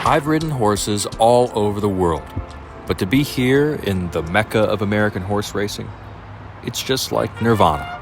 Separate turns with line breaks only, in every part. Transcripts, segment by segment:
I've ridden horses all over the world, but to be here in the Mecca of American horse racing, it's just like nirvana.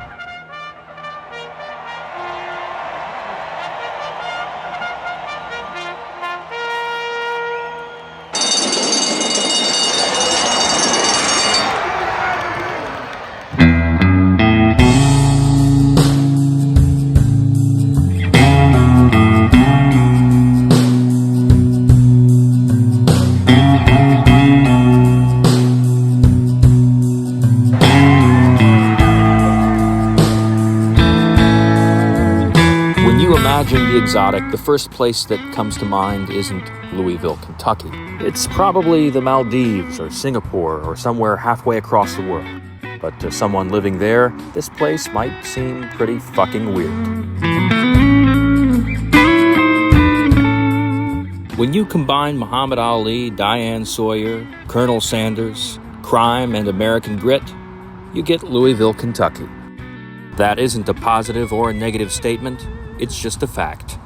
Imagine the exotic, the first place that comes to mind isn't Louisville, Kentucky. It's probably the Maldives or Singapore or somewhere halfway across the world. But to someone living there, this place might seem pretty fucking weird. When you combine Muhammad Ali, Diane Sawyer, Colonel Sanders, crime, and American grit, you get Louisville, Kentucky. That isn't a positive or a negative statement. It's just a fact.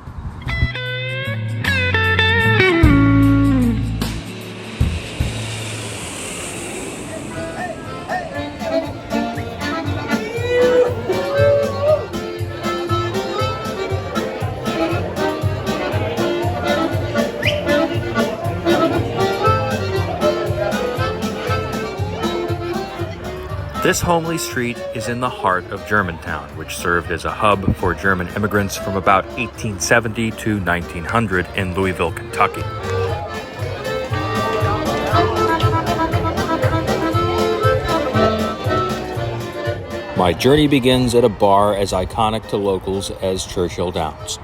This homely street is in the heart of Germantown, which served as a hub for German immigrants from about 1870 to 1900 in Louisville, Kentucky. My journey begins at a bar as iconic to locals as Churchill Downs.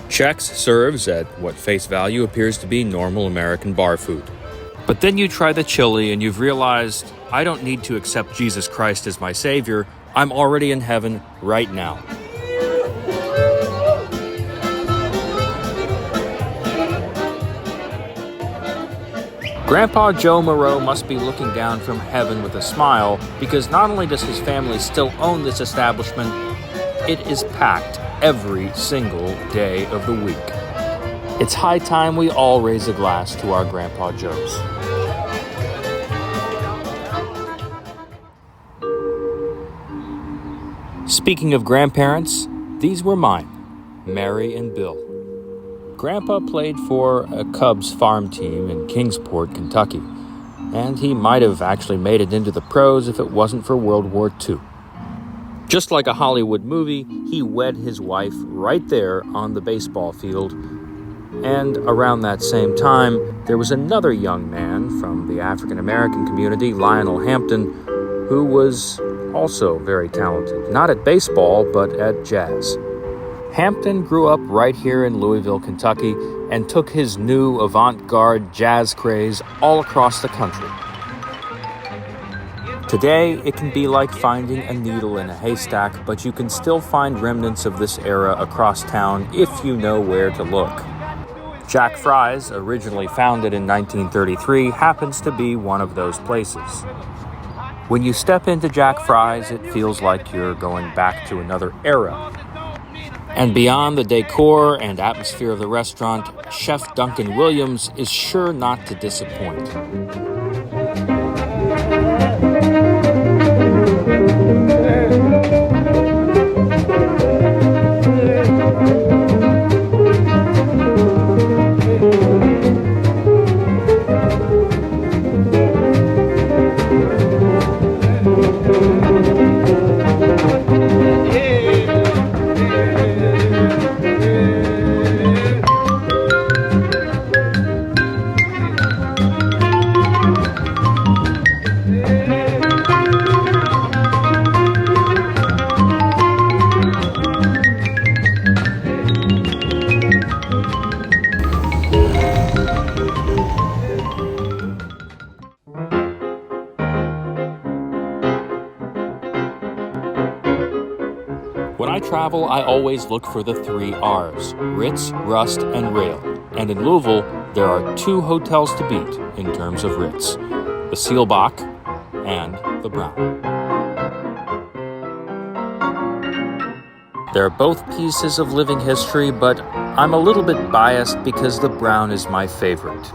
Chex serves at what face value appears to be normal American bar food. But then you try the chili and you've realized, I don't need to accept Jesus Christ as my Savior. I'm already in heaven right now. Grandpa Joe Moreau must be looking down from heaven with a smile, because not only does his family still own this establishment, it is packed every single day of the week. It's high time we all raise a glass to our Grandpa Joes. Speaking of grandparents, these were mine, Mary and Bill. Grandpa played for a Cubs farm team in Kingsport, Kentucky, and he might have actually made it into the pros if it wasn't for World War II. Just like a Hollywood movie, he wed his wife right there on the baseball field. And around that same time, there was another young man from the African-American community, Lionel Hampton, who was also very talented, not at baseball, but at jazz. Hampton grew up right here in Louisville, Kentucky, and took his new avant-garde jazz craze all across the country. Today, it can be like finding a needle in a haystack, but you can still find remnants of this era across town if you know where to look. Jack Fry's, originally founded in 1933, happens to be one of those places. When you step into Jack Fry's, it feels like you're going back to another era. And beyond the decor and atmosphere of the restaurant, Chef Duncan Williams is sure not to disappoint. When I travel, I always look for the 3 R's, Ritz, Rust, and Rail. And in Louisville, there are 2 hotels to beat in terms of Ritz, the Seelbach and the Brown. They're both pieces of living history, but I'm a little bit biased because the brown is my favorite.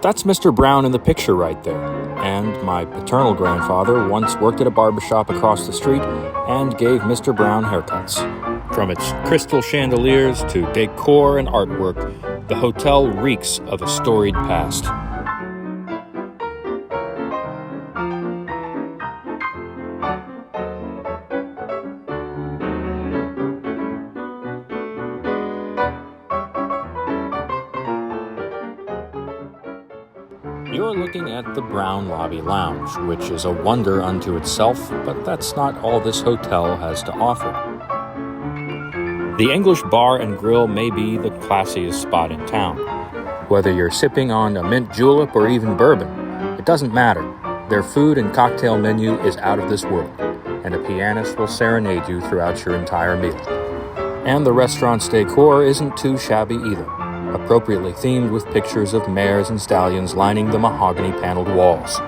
That's Mr. Brown in the picture right there. And my paternal grandfather once worked at a barbershop across the street and gave Mr. Brown haircuts. From its crystal chandeliers to decor and artwork, the hotel reeks of a storied past. You're looking at the Brown Lobby Lounge, which is a wonder unto itself, but that's not all this hotel has to offer. The English Bar and Grill may be the classiest spot in town. Whether you're sipping on a mint julep or even bourbon, it doesn't matter. Their food and cocktail menu is out of this world, and a pianist will serenade you throughout your entire meal. And the restaurant's decor isn't too shabby either, appropriately themed with pictures of mares and stallions lining the mahogany-paneled walls.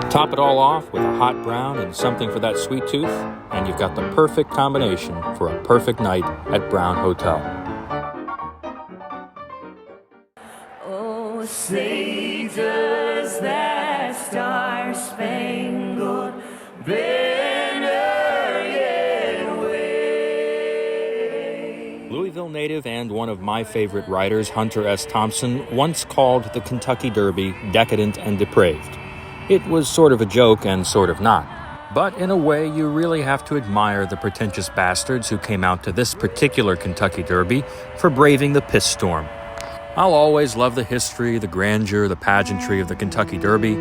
Top it all off with a hot brown and something for that sweet tooth, and you've got the perfect combination for a perfect night at Brown Hotel.
Oh, say does that star-spangled banner yet wave?
Louisville native and one of my favorite writers, Hunter S. Thompson, once called the Kentucky Derby decadent and depraved. It was sort of a joke and sort of not. But in a way, you really have to admire the pretentious bastards who came out to this particular Kentucky Derby for braving the piss storm. I'll always love the history, the grandeur, the pageantry of the Kentucky Derby,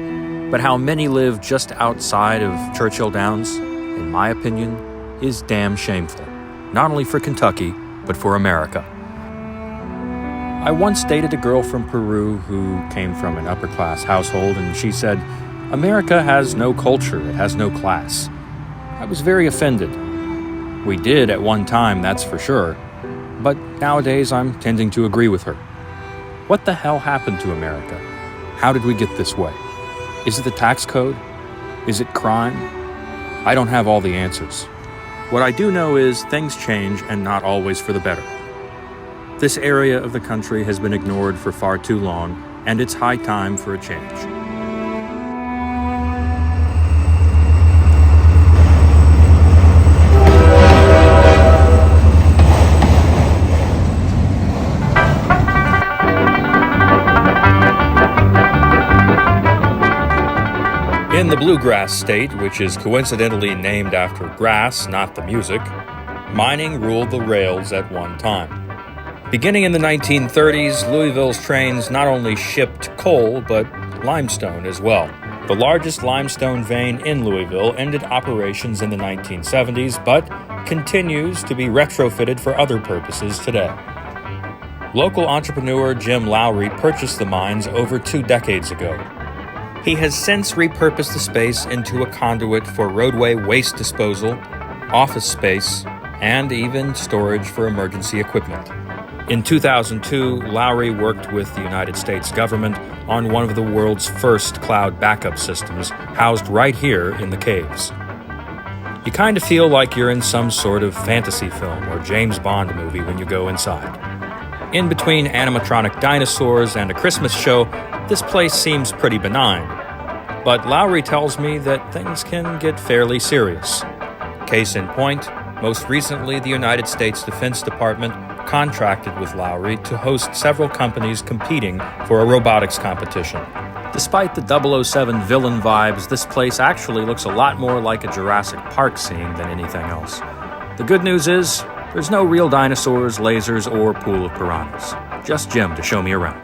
but how many live just outside of Churchill Downs, in my opinion, is damn shameful. Not only for Kentucky, but for America. I once dated a girl from Peru who came from an upper-class household, and she said, "America has no culture, it has no class." I was very offended. We did at one time, that's for sure, but nowadays I'm tending to agree with her. What the hell happened to America? How did we get this way? Is it the tax code? Is it crime? I don't have all the answers. What I do know is things change, and not always for the better. This area of the country has been ignored for far too long, and it's high time for a change. In the Bluegrass state, which is coincidentally named after grass, not the music, mining ruled the rails at one time. Beginning in the 1930s, Louisville's trains not only shipped coal, but limestone as well. The largest limestone vein in Louisville ended operations in the 1970s, but continues to be retrofitted for other purposes today. Local entrepreneur Jim Lowry purchased the mines over 2 decades ago. He has since repurposed the space into a conduit for roadway waste disposal, office space, and even storage for emergency equipment. In 2002, Lowry worked with the United States government on one of the world's first cloud backup systems, housed right here in the caves. You kind of feel like you're in some sort of fantasy film or James Bond movie when you go inside. In between animatronic dinosaurs and a Christmas show, this place seems pretty benign. But Lowry tells me that things can get fairly serious. Case in point, most recently the United States Defense Department contracted with Lowry to host several companies competing for a robotics competition. Despite the 007 villain vibes, this place actually looks a lot more like a Jurassic Park scene than anything else. The good news is, there's no real dinosaurs, lasers, or pool of piranhas. Just Jim to show me around.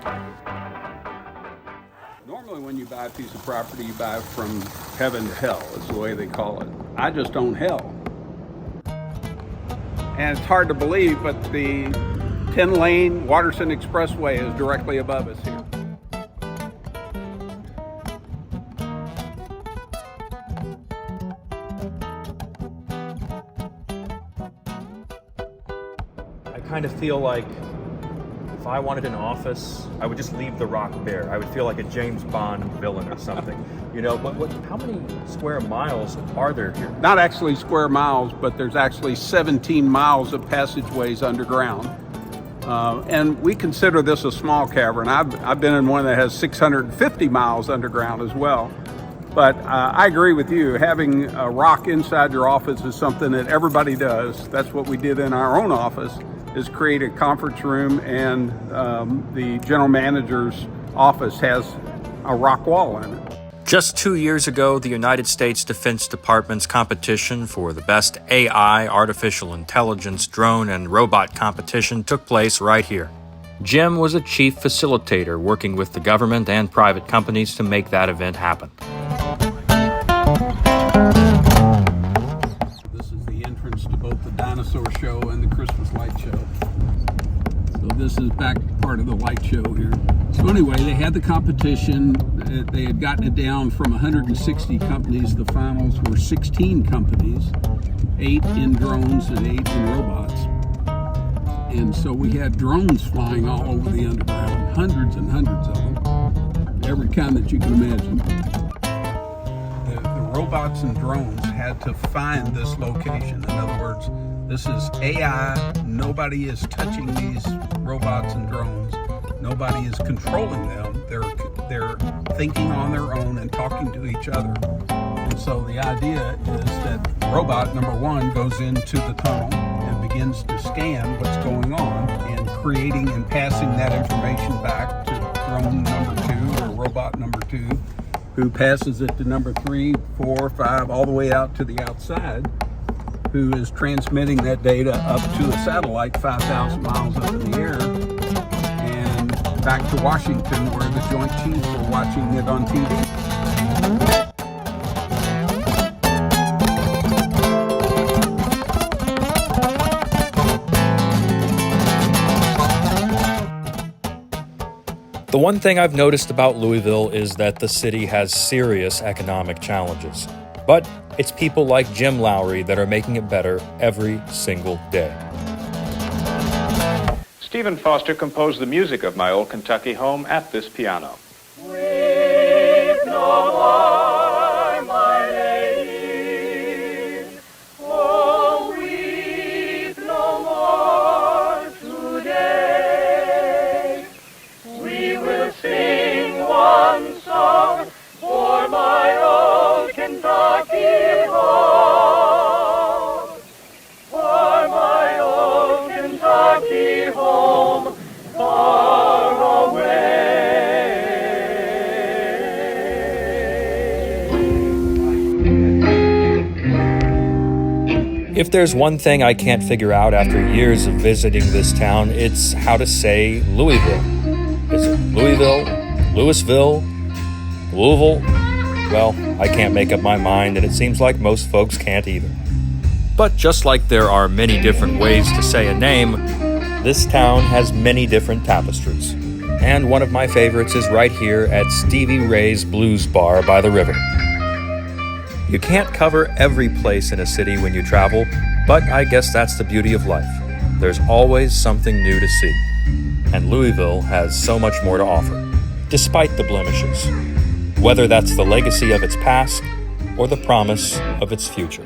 Normally when you buy a piece of property, you buy it from heaven to hell, is the way they call it. I just own hell. And it's hard to believe, but the 10-lane Watterson Expressway is directly above us here.
I kind of feel like if I wanted an office, I would just leave the rock bare. I would feel like a James Bond villain or something. How many square miles are there here?
Not actually square miles, but there's actually 17 miles of passageways underground. And we consider this a small cavern. I've been in one that has 650 miles underground as well. But I agree with you. Having a rock inside your office is something that everybody does. That's what we did in our own office, is create a conference room, and the general manager's office has a rock wall in it.
Just 2 years ago, the United States Defense Department's competition for the best AI, artificial intelligence, drone, and robot competition took place right here. Jim was a chief facilitator working with the government and private companies to make that event happen.
This is the entrance to both the dinosaur show and the Christmas light show. So this is back part of the light show here. So anyway, they had the competition. They had gotten it down from 160 companies. The finals were 16 companies, 8 in drones and 8 in robots. And so we had drones flying all over the underground, hundreds and hundreds of them, every kind that you can imagine. The robots and drones had to find this location. In other words, this is AI. Nobody is touching these robots and drones. Nobody is controlling them. They're thinking on their own and talking to each other. And so the idea is that robot number 1 goes into the tunnel and begins to scan what's going on and creating and passing that information back to drone number 2 or robot number 2, who passes it to number 3, 4, 5, all the way out to the outside, who is transmitting that data up to a satellite 5,000 miles up in the air and back to Washington, where the Joint Chiefs were watching it on TV.
The one thing I've noticed about Louisville is that the city has serious economic challenges. But it's people like Jim Lowry that are making it better every single day.
Stephen Foster composed the music of my old Kentucky home at this piano.
Weep no more, my lady. Oh, weep no more today. We will sing one song for my old Kentucky home. For my old Kentucky home, far away.
If there's one thing I can't figure out after years of visiting this town, it's how to say Louisville. Is it Louisville, Louisville, Louisville? Well, I can't make up my mind, and it seems like most folks can't either. But just like there are many different ways to say a name, this town has many different tapestries. And one of my favorites is right here at Stevie Ray's Blues Bar by the river. You can't cover every place in a city when you travel, but I guess that's the beauty of life. There's always something new to see. And Louisville has so much more to offer, despite the blemishes, whether that's the legacy of its past or the promise of its future.